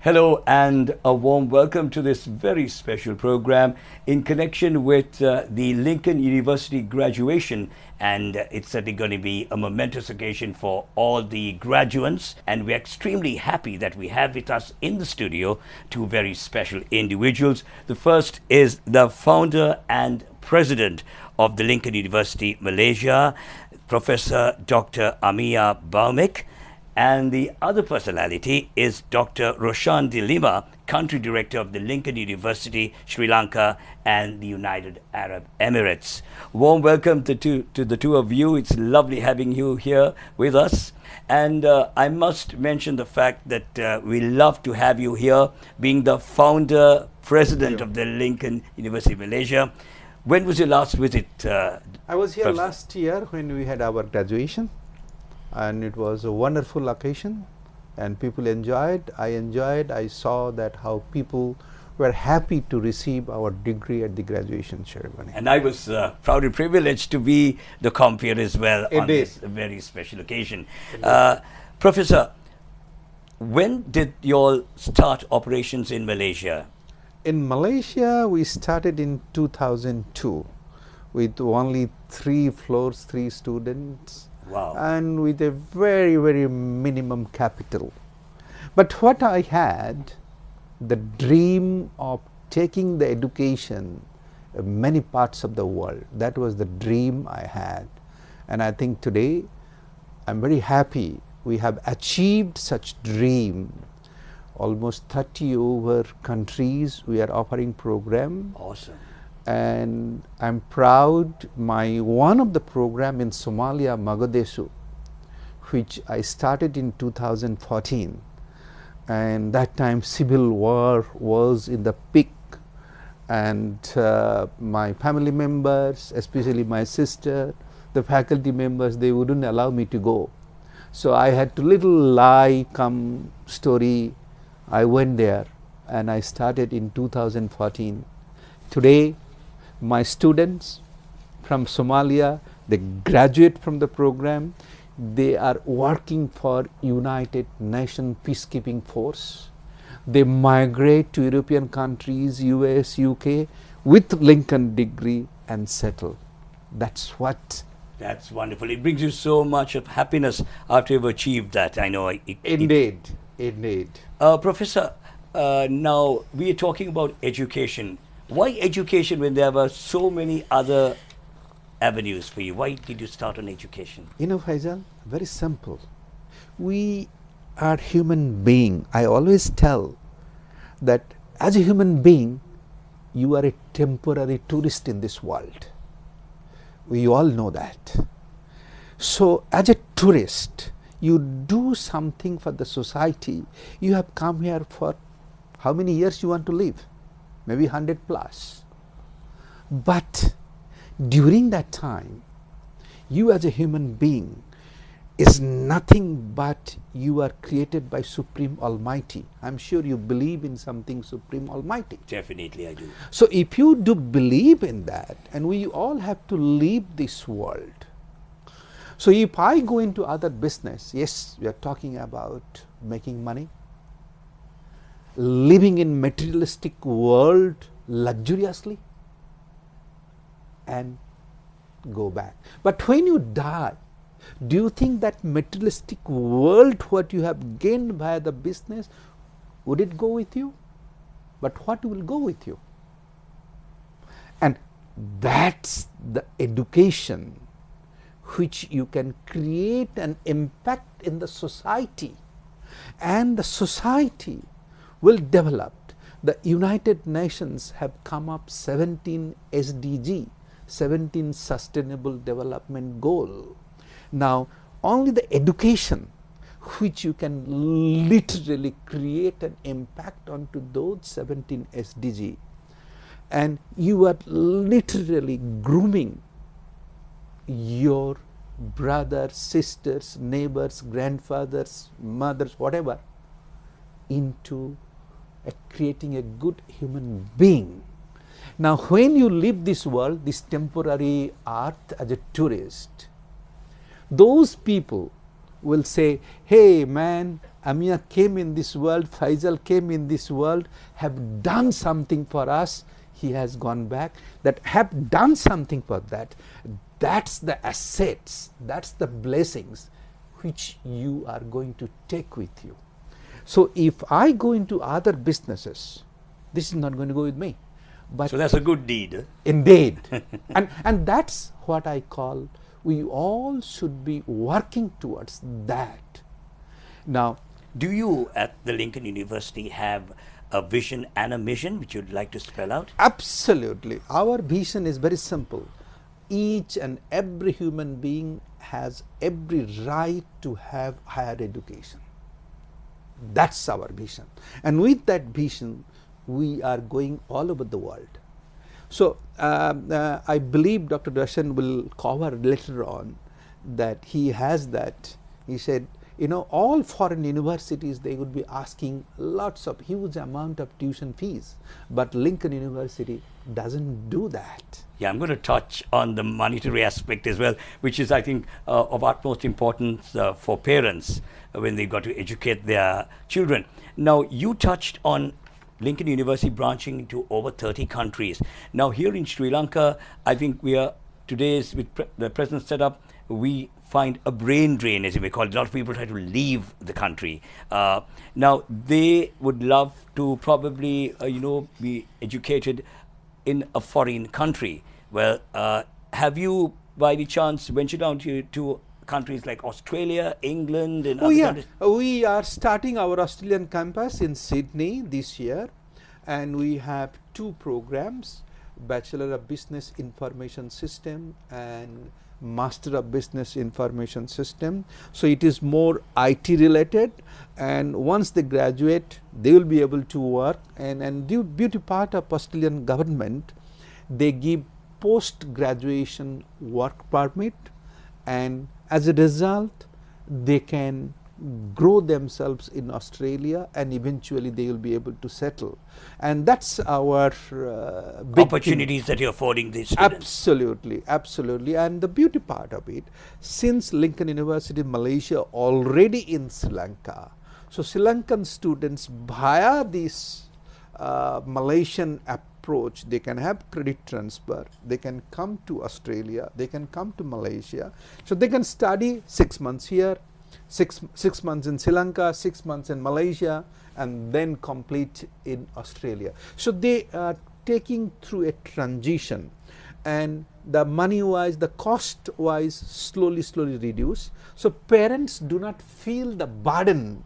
Hello and a warm welcome to this very special program in connection with the Lincoln University graduation, and it's certainly going to be a momentous occasion for all the graduates, and we're extremely happy that we have with us in the studio two very special individuals. The first is the founder and president of the Lincoln University Malaysia, Professor Dr. Amiya Bhaumik. And the other personality is Dr. Roshan de-Lima, Country Director of the Lincoln University, Sri Lanka and the United Arab Emirates. Warm welcome to the two of you. It's lovely having you here with us. And I must mention the fact that we love to have you here, being the founder, president of the Lincoln University Malaysia. When was your last visit? I was here Professor? last year when we had our graduation. And it was a wonderful occasion and people enjoyed. I saw that how people were happy to receive our degree at the graduation ceremony. And I was proud and privileged to be the compeer as well on Indeed. this very special occasion. Professor, when did you all start operations in Malaysia? In Malaysia, we started in 2002 with only 3 floors, 3 students. Wow. And with a very, very minimum capital. But what I had, the dream of taking the education many parts of the world, that was the dream I had. And I think today, I'm very happy we have achieved such dream. Almost 30 over countries we are offering program. Awesome. And I'm proud one of the program in Somalia, Mogadishu, which I started in 2014, and that time civil war was in the peak, and my family members, especially my sister, the faculty members, they wouldn't allow me to go. So I had to little lie come story. I went there and I started in 2014. Today, my students from Somalia, they graduate from the program, they are working for United Nations Peacekeeping Force. They migrate to European countries, US, UK with Lincoln degree and settle. That's what. That's wonderful. It brings you so much of happiness after you've achieved that. I know. Indeed. Professor, now we are talking about education. Why education when there were so many other avenues for you? Why did you start on education? You know, Faisal, very simple. We are human being. I always tell that as a human being, you are a temporary tourist in this world. We all know that. So as a tourist, you do something for the society. You have come here for how many years you want to live? Maybe 100 plus. But during that time, you as a human being is nothing but you are created by Supreme Almighty. I'm sure you believe in something Supreme Almighty. Definitely I do. So if you do believe in that, and we all have to leave this world. So if I go into other business, yes, we are talking about making money, living in materialistic world luxuriously and go back. But when you die, do you think that materialistic world, what you have gained via the business, would it go with you? But what will go with you? And that's the education which you can create an impact in the society, and the society will develop. The United Nations have come up 17 SDG, 17 Sustainable Development Goal. Now, only the education which you can literally create an impact onto those 17 SDG, and you are literally grooming your brothers, sisters, neighbors, grandfathers, mothers, whatever, into creating a good human being. Now, when you leave this world, this temporary earth as a tourist, those people will say, hey man, Amiya came in this world, Faisal came in this world, have done something for us. He has gone back, that have done something for that. That's the assets, that's the blessings which you are going to take with you. So if I go into other businesses, this is not going to go with me. But so that's a good deed. Indeed. and that's what I call, we all should be working towards that. Now, do you at the Lincoln University have a vision and a mission which you'd like to spell out? Absolutely. Our vision is very simple. Each and every human being has every right to have higher education. That's our vision. And with that vision, we are going all over the world. So, I believe Dr. Roshan will cover later on that he has that. He said, you know, all foreign universities, they would be asking lots of huge amount of tuition fees, but Lincoln University doesn't do that. Yeah, I'm going to touch on the monetary aspect as well, which is, I think, of utmost importance for parents when they've got to educate their children. Now, you touched on Lincoln University branching into over 30 countries. Now, here in Sri Lanka, I think we are, today's with the present setup, we find a brain drain, as you may call it. A lot of people try to leave the country. Now, they would love to probably, be educated in a foreign country. Well, have you, by any chance, ventured down to countries like Australia, England, and other countries? We are starting our Australian campus in Sydney this year, and we have 2 programs, Bachelor of Business Information System and Master of Business Information System. So it is more IT related, and once they graduate, they will be able to work. And the beauty part of Australian government, they give post-graduation work permit, and as a result, they can grow themselves in Australia, and eventually they will be able to settle. And that's our big opportunities that you're affording these students. Absolutely, absolutely. And the beauty part of it, since Lincoln University Malaysia already in Sri Lanka, so Sri Lankan students via this Malaysian approach, they can have credit transfer, they can come to Australia, they can come to Malaysia. So they can study 6 months here, six months in Sri Lanka, 6 months in Malaysia, and then complete in Australia. So they are taking through a transition, and the money wise, the cost wise, slowly reduce. So parents do not feel the burden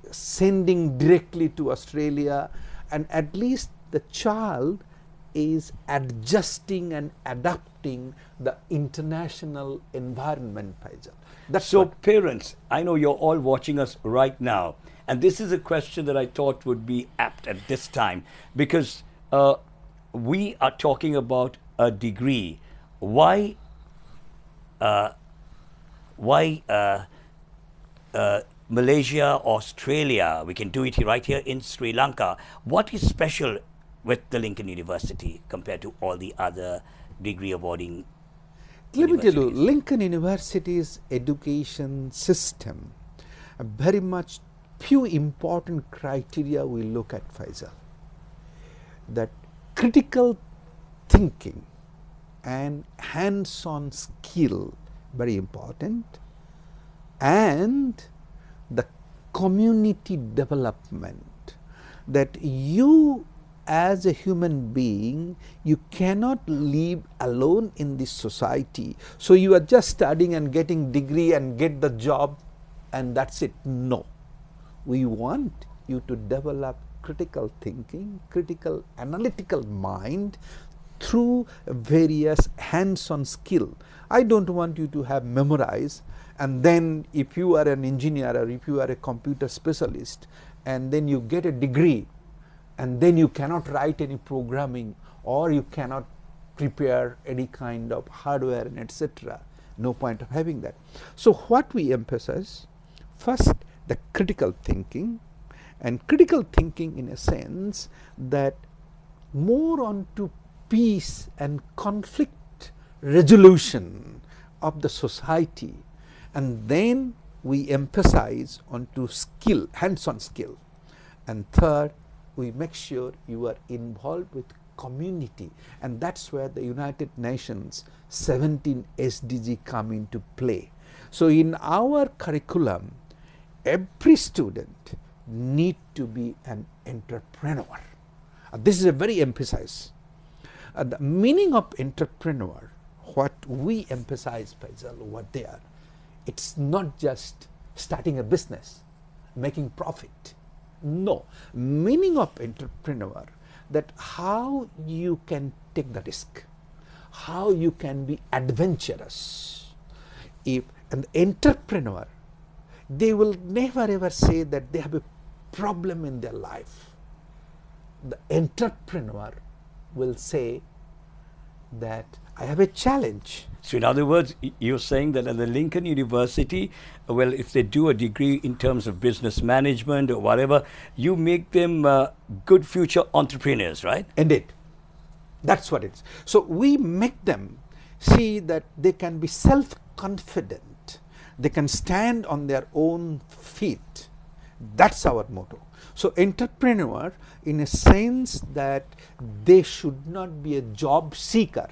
sending directly to Australia, and at least the child is adjusting and adapting the international environment, Faisal. That's so parents, I know you're all watching us right now, and this is a question that I thought would be apt at this time, because we are talking about a degree. Why Malaysia, Australia? We can do it right here in Sri Lanka. What is special with the Lincoln University compared to all the other degree awarding? Let me tell you, Lincoln University's education system, very much few important criteria we look at, Faisal. That critical thinking and hands-on skill, very important, and the community development, that you as a human being, you cannot live alone in this society. So you are just studying and getting degree and get the job and that's it. No. We want you to develop critical thinking, critical analytical mind through various hands-on skill. I don't want you to have memorized, and then if you are an engineer or if you are a computer specialist and then you get a degree, and then you cannot write any programming or you cannot prepare any kind of hardware and etc. No point of having that. So what we emphasize, first the critical thinking, and critical thinking in a sense that more on to peace and conflict resolution of the society, and then we emphasize onto skill, hands-on skill. And third, we make sure you are involved with community, and that's where the United Nations 17 SDG come into play. So in our curriculum, every student need to be an entrepreneur. This is a very emphasis. The meaning of entrepreneur, what we emphasize, Faisal, what they are, it's not just starting a business, making profit. No, meaning of entrepreneur, that how you can take the risk, how you can be adventurous. If an entrepreneur, they will never ever say that they have a problem in their life. The entrepreneur will say that I have a challenge. So in other words, you're saying that at the Lincoln University, well, if they do a degree in terms of business management or whatever, you make them good future entrepreneurs, right? Indeed. That's what it is. So we make them see that they can be self-confident. They can stand on their own feet. That's our motto. So entrepreneur, in a sense that they should not be a job seeker,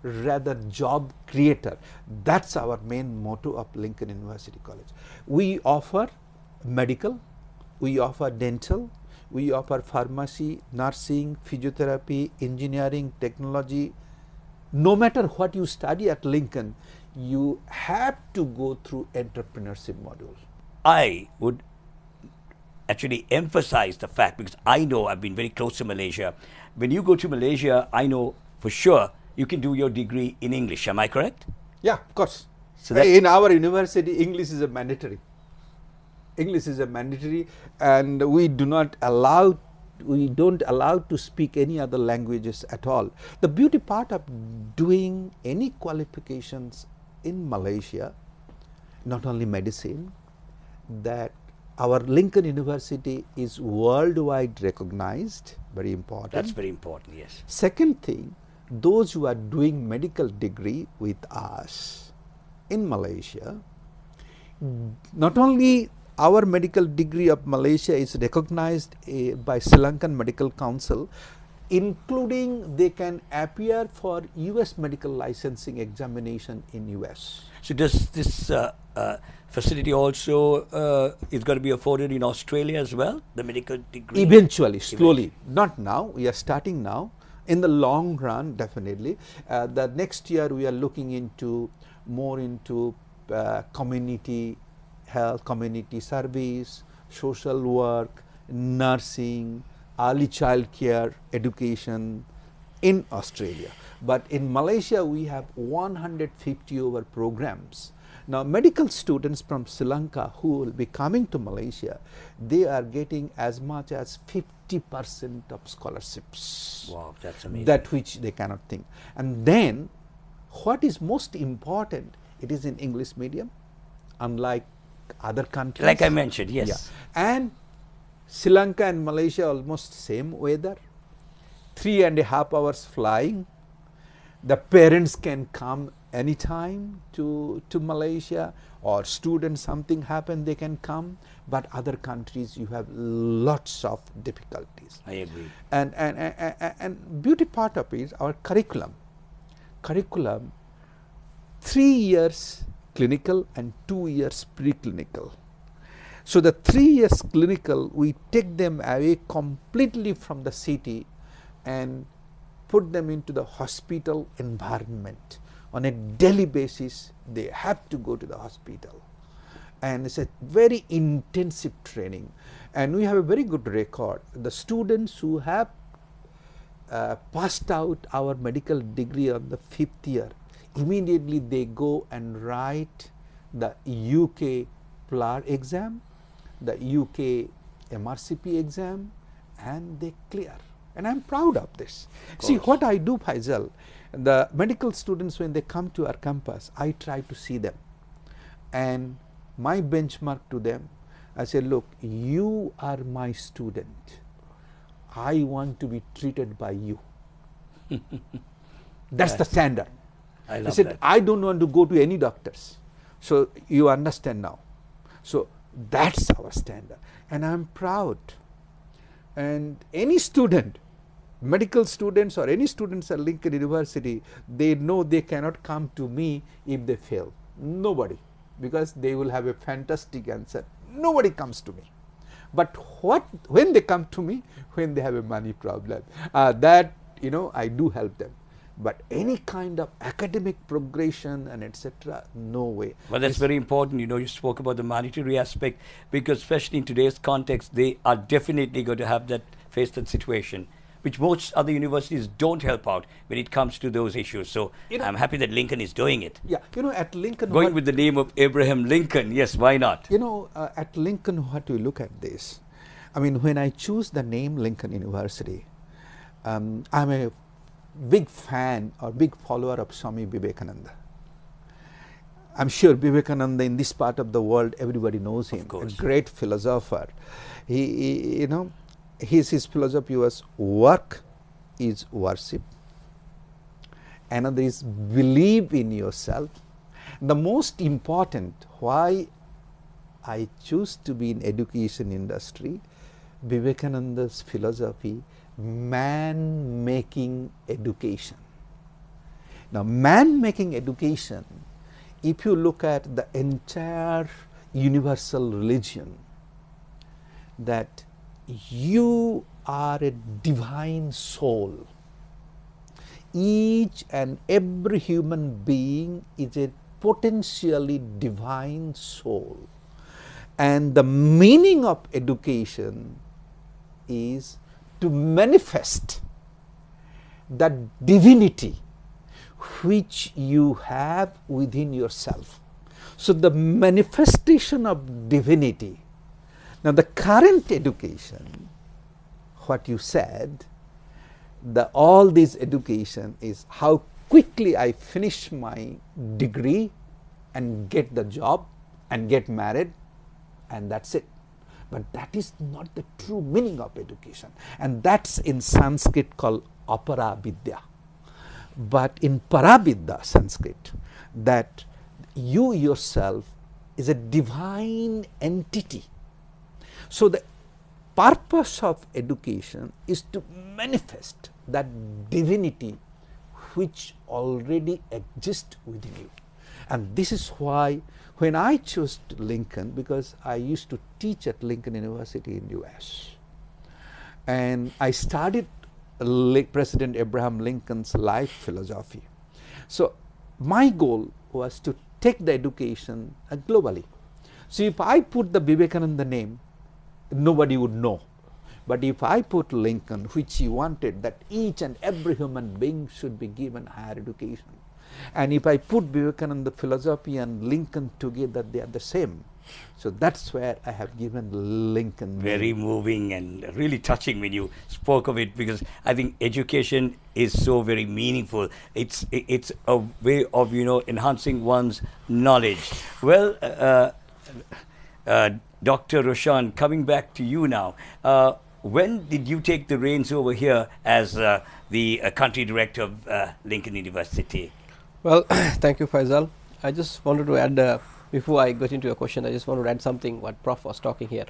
rather job creator. That's our main motto of Lincoln University College. We offer medical, we offer dental, we offer pharmacy, nursing, physiotherapy, engineering, technology. No matter what you study at Lincoln, you have to go through entrepreneurship module. I would actually emphasize the fact, because I know I've been very close to Malaysia. When you go to Malaysia, I know for sure you can do your degree in English. Am I correct? Yeah, of course. So that in our university, English is a mandatory. English is a mandatory, and we don't allow to speak any other languages at all. The beauty part of doing any qualifications in Malaysia, not only medicine, that our Lincoln University is worldwide recognized, very important. That's very important, yes. Second thing, those who are doing medical degree with us in Malaysia, not only our medical degree of Malaysia is recognized by Sri Lankan Medical Council, including they can appear for US medical licensing examination in US. So does this facility also is going to be afforded in Australia as well, the medical degree? Eventually, slowly. Not now, we are starting now. In the long run, definitely. The next year we are looking into more into community health, community service, social work, nursing, early child care, education in Australia. But in Malaysia we have 150 over programs. Now medical students from Sri Lanka who will be coming to Malaysia, they are getting as much as 50% of scholarships. Wow, that's amazing. That which they cannot think. And then what is most important, it is in English medium, unlike other countries. Like I mentioned, yes. Yeah. And Sri Lanka and Malaysia almost same weather, 3.5 hours flying. The parents can come anytime to Malaysia, or students, something happen, they can come. But other countries you have lots of difficulties. I agree. And beauty part of it is our curriculum. 3 years clinical and 2 years preclinical. So the 3 years clinical, we take them away completely from the city and put them into the hospital environment. On a daily basis, they have to go to the hospital. And it's a very intensive training. And we have a very good record. The students who have passed out our medical degree on the 5th year, immediately they go and write the UK PLAR exam, the UK MRCP exam, and they clear. And I'm proud of this. See, what I do, Faisal, the medical students, when they come to our campus, I try to see them. And my benchmark to them, I say, look, you are my student. I want to be treated by you. That's the standard. I love said, that. I don't want to go to any doctors. So you understand now. So that's our standard, and I'm proud. And any student, medical students or any students at Lincoln University, they know they cannot come to me if they fail. Nobody, because they will have a fantastic answer. Nobody comes to me. But when they come to me, when they have a money problem, that I do help them. But any kind of academic progression and etc., no way. Well, that's very important. You spoke about the monetary aspect, because especially in today's context, they are definitely going to have face that situation, which most other universities don't help out when it comes to those issues. So I'm happy that Lincoln is doing it. Yeah, at Lincoln, going with the name of Abraham Lincoln. Yes, why not? At Lincoln, what we look at this, I mean, when I choose the name Lincoln University, I'm a big fan or big follower of Swami Vivekananda. I'm sure Vivekananda, in this part of the world, everybody knows him. Of course. A great philosopher. His philosophy was work is worship. Another is believe in yourself. The most important, why I choose to be in education industry, Vivekananda's philosophy, man-making education. Now, man-making education, if you look at the entire universal religion, that you are a divine soul. Each and every human being is a potentially divine soul. And the meaning of education is to manifest that divinity which you have within yourself. So the manifestation of divinity. Now the current education, what you said, all this education is how quickly I finish my degree and get the job and get married, and that's it. But that is not the true meaning of education, and that's in Sanskrit called apara vidya. But in paravidya Sanskrit, that you yourself is a divine entity. So the purpose of education is to manifest that divinity which already exists within you. And this is why when I chose Lincoln, because I used to teach at Lincoln University in US, and I studied President Abraham Lincoln's life philosophy. So my goal was to take the education globally. So if I put the Vivekananda name, nobody would know. But if I put Lincoln, which he wanted that each and every human being should be given higher education, and if I put Vivekananda philosophy and Lincoln together, they are the same. So that's where I have given Lincoln. Very moving and really touching when you spoke of it, because I think education is so very meaningful. It's a way of enhancing one's knowledge. Well, Dr. Roshan, coming back to you now. When did you take the reins over here as the country director of Lincoln University? Well, thank you, Faisal. I just wanted to add, before I got into your question, I just wanted to add something what Prof was talking here.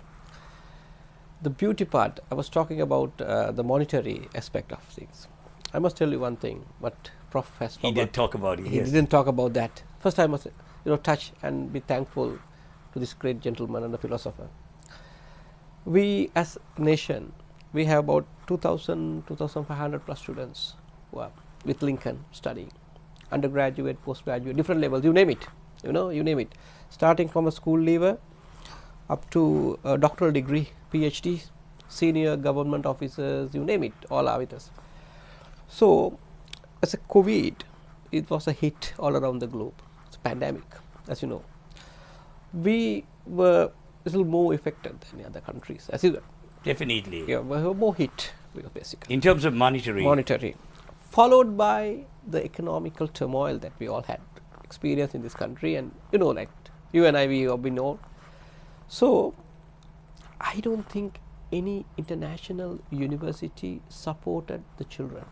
The beauty part, I was talking about the monetary aspect of things. I must tell you one thing, what Prof has talked about. He did talk about it, He yes. didn't talk about that. First, I must touch and be thankful to this great gentleman and the philosopher. We as a nation, we have about 2,000, 2,500 plus students who are with Lincoln studying. Undergraduate, postgraduate, different levels, you name it, you name it. Starting from a school leaver up to a doctoral degree, PhD, senior government officers, you name it, all are with us. So, as a COVID, it was a hit all around the globe. It's a pandemic, as you know. We were a little more affected than the other countries, as you know. Definitely. Yeah, we were more hit, basically. In terms of monetary. Followed by the economical turmoil that we all had experienced in this country, and like you and I, we have been all. So, I don't think any international university supported the children.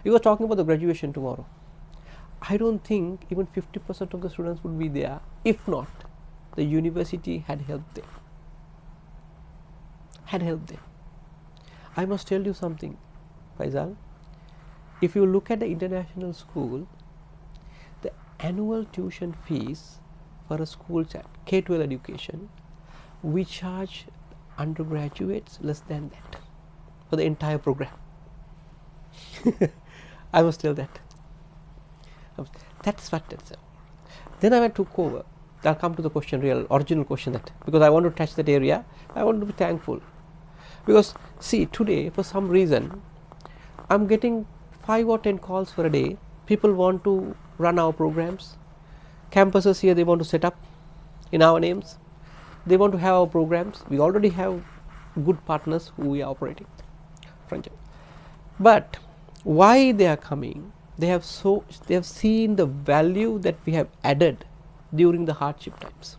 We were talking about the graduation tomorrow. I don't think even 50% of the students would be there, if not the university had helped them. I must tell you something, Faisal. If you look at the international school, the annual tuition fees for a school child, K-12 education, we charge undergraduates less than that for the entire program. I must tell that. That's what that's about. Then I took over. I'll come to the question, original question, that because I want to touch that area, I want to be thankful. Because see, today for some reason, I'm getting 5 or 10 calls for a day. People want to run our programs. Campuses here, they want to set up in our names. They want to have our programs. We already have good partners who we are operating. But why they are coming? They have seen the value that we have added during the hardship times.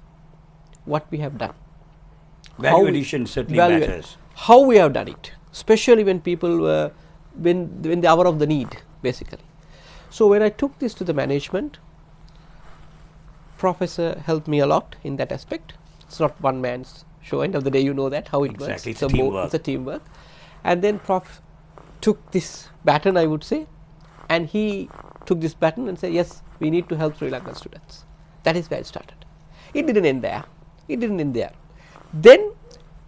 What we have done. Value addition certainly matters. How we have done it, especially when people were when the hour of the need, basically. So when I took this to the management, Professor helped me a lot in that aspect. It's not one man's show. End of the day, you know that how it works. It's a teamwork. It's a teamwork. And then Prof took this baton, I would say, and he took this baton and said, yes, we need to help Sri Lankan students. That is where it started. It didn't end there. Then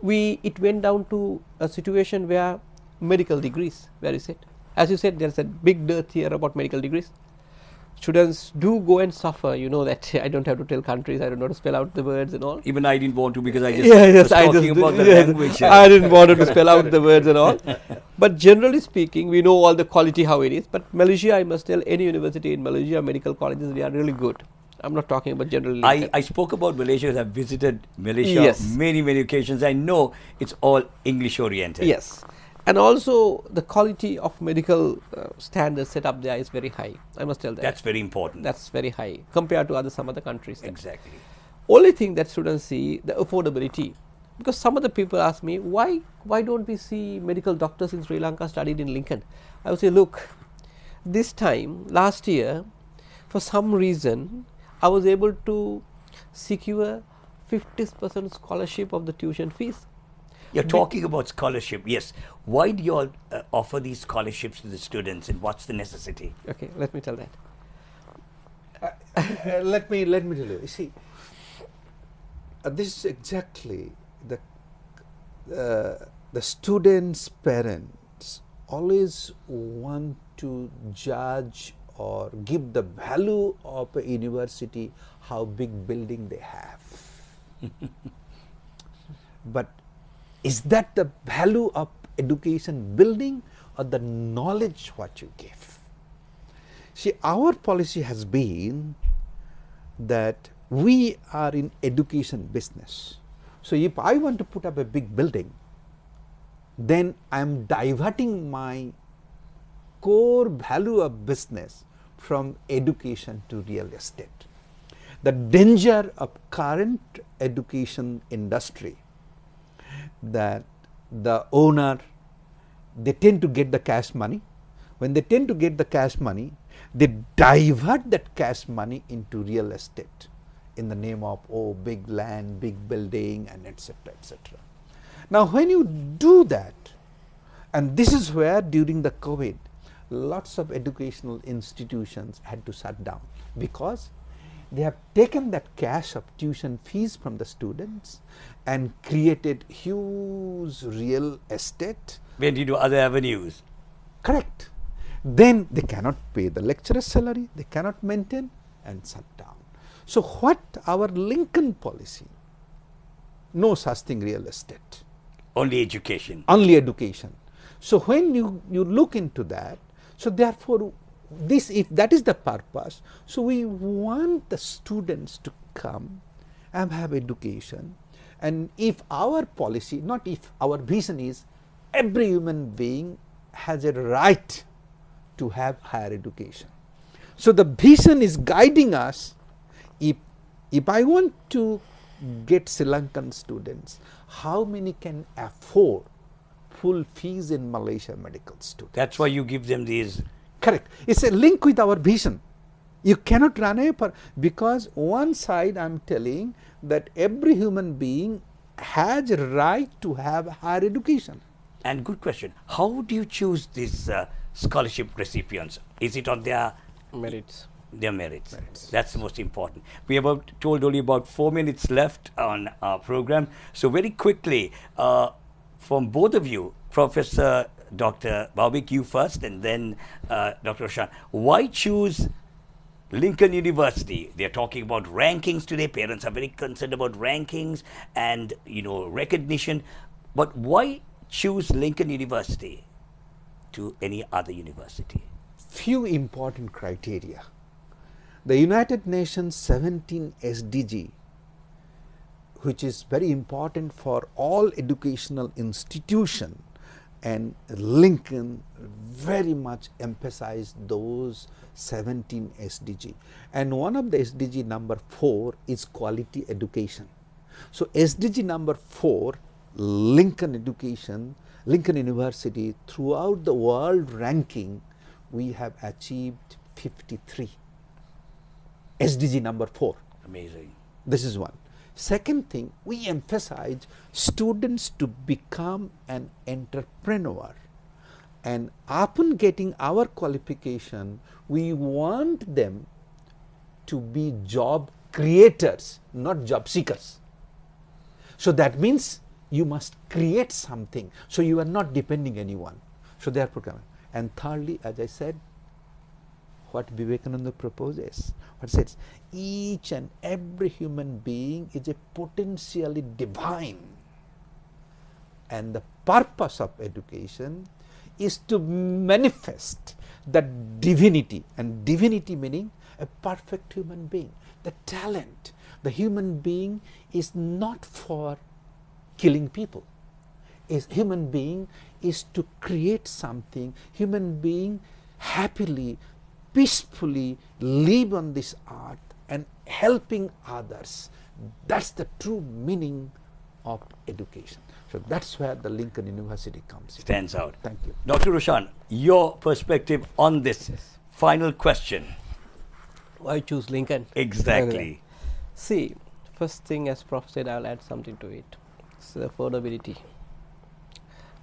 it went down to a situation where medical degrees, where is it? As you said, there's a big dearth here about medical degrees. Students do go and suffer, you know that. I don't have to tell countries, I don't know to spell out the words and all. Even I didn't want to, because I just was talking about the language. I didn't want to spell out the words and all. But generally speaking, we know all the quality how it is. But Malaysia, I must tell, any university in Malaysia, medical colleges, they are really good. I'm not talking about generally. I spoke about Malaysia as I've visited Malaysia many occasions. I know it's all English oriented. Yes. And also the quality of medical standards set up there is very high. I must tell that. That's very important. That's very high compared to some other countries. Exactly. Only thing that students see, the affordability. Because some of the people ask me, why don't we see medical doctors in Sri Lanka studied in Lincoln? I would say, look, this time, last year, for some reason, I was able to secure 50% scholarship of the tuition fees. You're talking about scholarship, yes. Why do you all offer these scholarships to the students, and what's the necessity? Okay, let me tell that. Let me tell you. You see, this is exactly the students' parents always want to judge or give the value of a university, how big building they have. But is that the value of education building or the knowledge what you give? See, our policy has been that we are in education business. So if I want to put up a big building, then I am diverting my core value of business from education to real estate. The danger of current education industry, that the owner, they tend to get the cash money. When they tend to get the cash money, they divert that cash money into real estate in the name of, oh, big land, big building, and etc., etc. Now, when you do that, and this is where during the COVID, lots of educational institutions had to shut down, because they have taken that cash of tuition fees from the students and created huge real estate. Went into other avenues. Correct. Then they cannot pay the lecturer's salary, they cannot maintain, and shut down. So what our Lincoln policy? No such thing real estate. Only education. Only education. So when you look into that, so therefore this, if that is the purpose, so we want the students to come and have education. And if our policy, not if, our vision is every human being has a right to have higher education. So the vision is guiding us. If I want to get Sri Lankan students, how many can afford full fees in Malaysia medical students? That's why you give them these. Correct. It's a link with our vision. You cannot run away because one side I am telling that every human being has a right to have higher education. And good question. How do you choose these scholarship recipients? Is it on their Merits. Their merits? That's the most important. We have told only about 4 minutes left on our program. So very quickly, from both of you, Professor Dr. Bhaumik, you first, and then Dr. Roshan, why choose Lincoln University? They're talking about rankings today. Parents are very concerned about rankings and recognition. But why choose Lincoln University to any other university? Few important criteria. The United Nations 17 SDG, which is very important for all educational institution, and Lincoln very much emphasized those 17 SDG. And one of the SDG number 4 is quality education. So SDG number 4, Lincoln education, Lincoln University, throughout the world ranking, we have achieved 53. SDG number 4. Amazing. This is one. Second thing, we emphasize students to become an entrepreneur. And upon getting our qualification, we want them to be job creators, not job seekers. So that means you must create something. So you are not depending anyone. So therefore, and thirdly, as I said, what Vivekananda proposes, what says, each and every human being is a potentially divine, and the purpose of education is to manifest that divinity, and divinity meaning a perfect human being. The talent, the human being is not for killing people. Human being is to create something. Human being happily, peacefully live on this earth and helping others. That's the true meaning of education. So that's where the Lincoln University comes in. Stands out. Thank you. Dr. Roshan, your perspective on this final question. Why choose Lincoln? Exactly. See, first thing, as Prof said, I'll add something to it. It's the affordability,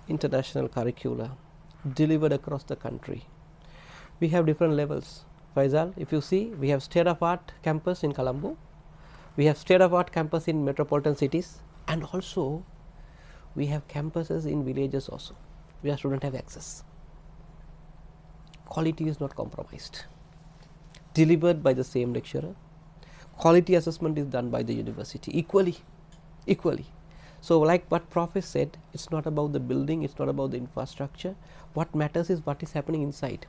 international curricula delivered across the country. We have different levels. Faisal, if you see, we have state-of-art campus in Colombo, we have state-of-art campus in metropolitan cities, and also we have campuses in villages also, where students have access. Quality is not compromised. Delivered by the same lecturer. Quality assessment is done by the university equally. So like what Prof said, it's not about the building, it's not about the infrastructure. What matters is what is happening inside.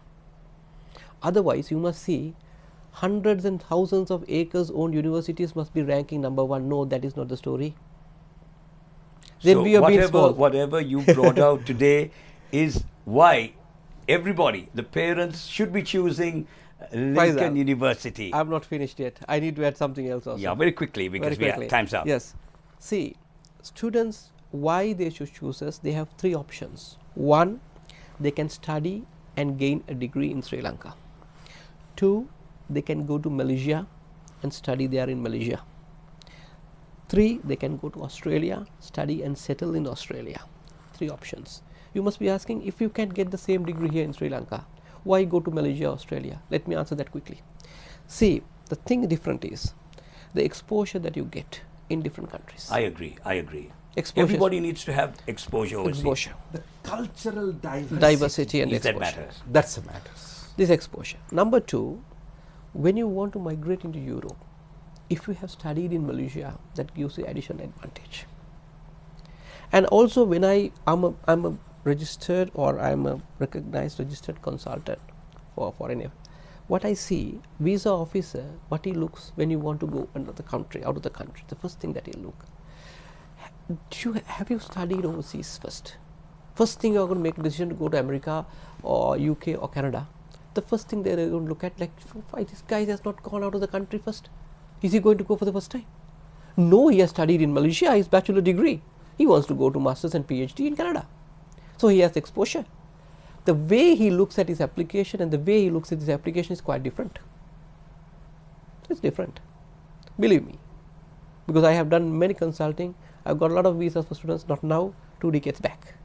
Otherwise, you must see hundreds and thousands of acres owned universities must be ranking number 1. No, that is not the story. So whatever you brought out today is why everybody, the parents, should be choosing Lincoln University. I'm not finished yet. I need to add something else also. Yeah, very quickly, because time's up. Yes. See, students, why they should choose us, they have 3 options. 1, they can study and gain a degree in Sri Lanka. 2, they can go to Malaysia and study there in Malaysia. 3, they can go to Australia, study and settle in Australia. 3 options. You must be asking, if you can get the same degree here in Sri Lanka, why go to Malaysia, Australia? Let me answer that quickly. See, the thing different is the exposure that you get in different countries. I agree. Exposure. Everybody needs to have exposure overseas. The cultural diversity and exposure. That matters. That's what matters. This exposure. Number 2, when you want to migrate into Europe, if you have studied in Malaysia, that gives you additional advantage. And also, when I'm a registered, or I'm a recognized registered consultant for foreign, what I see, visa officer, what he looks when you want to go out of the country, the first thing that he look, have you studied overseas first? First thing you're going to make a decision to go to America or UK or Canada, the first thing they're going to look at, like, why this guy has not gone out of the country first? Is he going to go for the first time? No, he has studied in Malaysia, his bachelor degree. He wants to go to masters and PhD in Canada. So he has exposure. The way he looks at his application and the way he looks at his application is quite different. It's different, believe me, because I have done many consulting. I've got a lot of visas for students, not now, 2 decades back,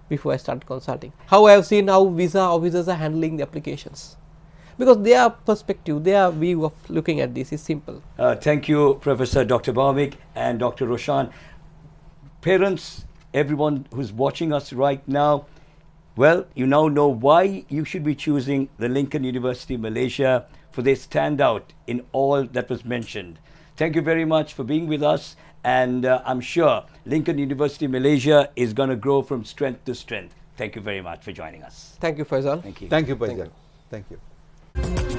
before I started consulting. How I have seen how visa officers are handling the applications, because their perspective, their view of looking at this is simple. Thank you, Professor Dr. Bhaumik and Dr. Roshan. Parents, everyone who's watching us right now, well, you now know why you should be choosing the Lincoln University Malaysia, for they stand out in all that was mentioned. Thank you very much for being with us, and I'm sure Lincoln University Malaysia is going to grow from strength to strength. Thank you very much for joining us. Thank you, Faisal. Thank you. Thank you, Faisal. Thank you.